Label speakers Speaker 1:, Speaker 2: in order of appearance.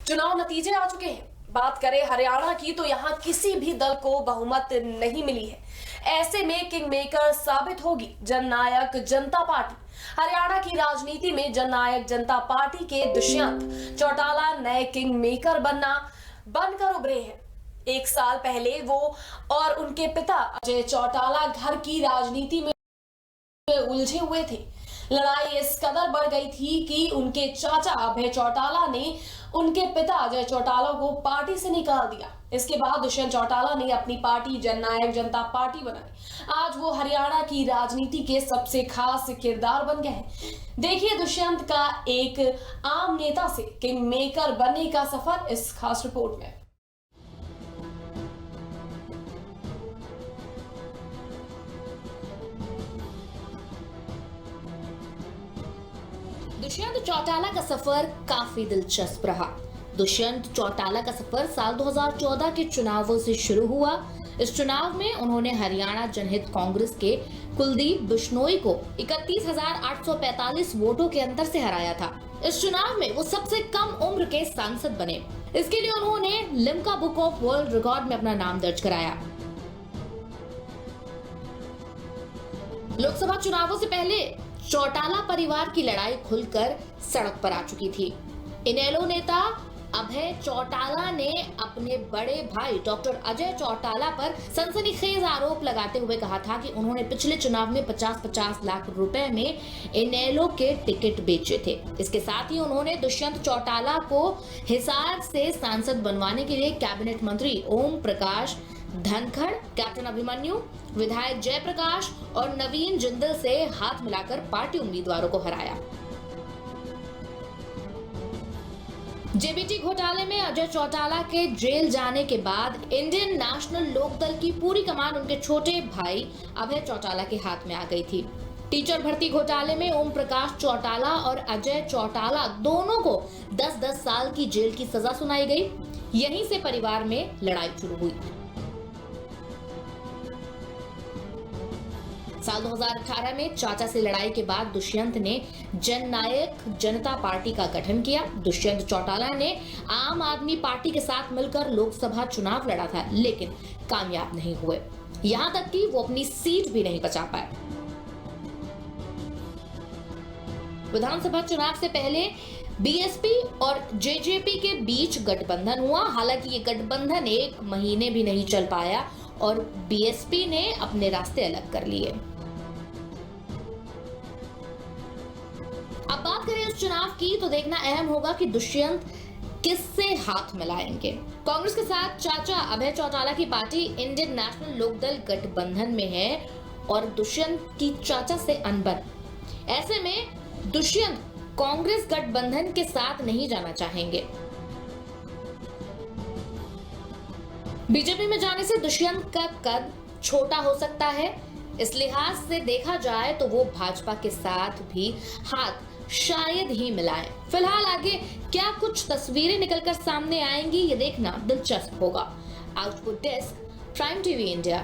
Speaker 1: चुनाव नतीजे आ चुके हैं। बात करें हरियाणा की तो यहाँ किसी भी दल को बहुमत नहीं मिली है। ऐसे में किंग मेकर साबित होगी जननायक जनता पार्टी। हरियाणा की राजनीति में जननायक जनता पार्टी के दुष्यंत चौटाला नए किंग मेकर बनकर उभरे हैं। एक साल पहले वो और उनके पिता अजय चौटाला घर की राजनीति में उलझे हुए थे। लड़ाई इस कदर बढ़ गई थी कि उनके चाचा अभय चौटाला ने उनके पिता अजय चौटाला को पार्टी से निकाल दिया। इसके बाद दुष्यंत चौटाला ने अपनी पार्टी जननायक जनता पार्टी बनाई। आज वो हरियाणा की राजनीति के सबसे खास किरदार बन गए हैं। देखिए दुष्यंत का एक आम नेता से किंग मेकर बनने का सफर इस खास रिपोर्ट में। दुष्यंत चौटाला का सफर काफी दिलचस्प रहा। दुष्यंत चौटाला का सफर साल 2014 के चुनावों से शुरू हुआ। इस चुनाव में उन्होंने हरियाणा जनहित कांग्रेस के कुलदीप बिश्नोई को 31,845 वोटों के अंतर से हराया था। इस चुनाव में वो सबसे कम उम्र के सांसद बने। इसके लिए उन्होंने Limca book of world record में अपना नाम दर्ज कराया। लोकसभा चुनावों से पहले चौटाला परिवार की लड़ाई खुलकर सड़क पर आ चुकी थी। इनेलो नेता अभय चौटाला ने अपने बड़े भाई डॉक्टर अजय चौटाला पर सनसनीखेज आरोप लगाते हुए कहा था कि उन्होंने पिछले चुनाव में 50-50 लाख रुपए में इनेलो के टिकट बेचे थे। इसके साथ ही उन्होंने दुष्यंत चौटाला को हिसार से सांसद बनवाने के लिए कैबिनेट मंत्री ओम प्रकाश धनखड़, कैप्टन अभिमन्यु, विधायक जयप्रकाश और नवीन जिंदल से हाथ मिलाकर पार्टी उम्मीदवारों को हराया। जेबीटी घोटाले में अजय चौटाला के जेल जाने के बाद इंडियन नेशनल लोकदल की पूरी कमान उनके छोटे भाई अभय चौटाला के हाथ में आ गई थी। टीचर भर्ती घोटाले में ओम प्रकाश चौटाला और अजय चौटाला दोनों को 10-10 साल की जेल की सजा सुनाई गई। यहीं से परिवार में लड़ाई शुरू हुई। साल 2018 में चाचा से लड़ाई के बाद दुष्यंत ने जननायक जनता पार्टी का गठन किया। दुष्यंत चौटाला ने आम आदमी पार्टी के साथ मिलकर लोकसभा चुनाव लड़ा था, लेकिन कामयाब नहीं हुए। यहां तक कि वो अपनी सीट भी नहीं बचा पाए। विधानसभा चुनाव से पहले बीएसपी और जेजेपी के बीच गठबंधन हुआ। हालांकि ये गठबंधन 1 महीने भी नहीं चल पाया और बीएसपी ने अपने रास्ते अलग कर लिए। अब बात करें इस चुनाव की तो देखना अहम होगा कि दुष्यंत किससे हाथ मिलाएंगे। कांग्रेस के साथ चाचा अभय चौटाला की पार्टी इंडियन नेशनल लोकदल गठबंधन में है और दुष्यंत की चाचा से अनबन। ऐसे में दुष्यंत कांग्रेस गठबंधन के साथ नहीं जाना चाहेंगे। बीजेपी में जाने से दुष्यंत का कद छोटा हो सकता है। इस लिहाज से देखा जाए तो वो भाजपा के साथ भी हाथ शायद ही मिलाएं। फिलहाल आगे क्या कुछ तस्वीरें निकलकर सामने आएंगी ये देखना दिलचस्प होगा। Output desk, prime TV India.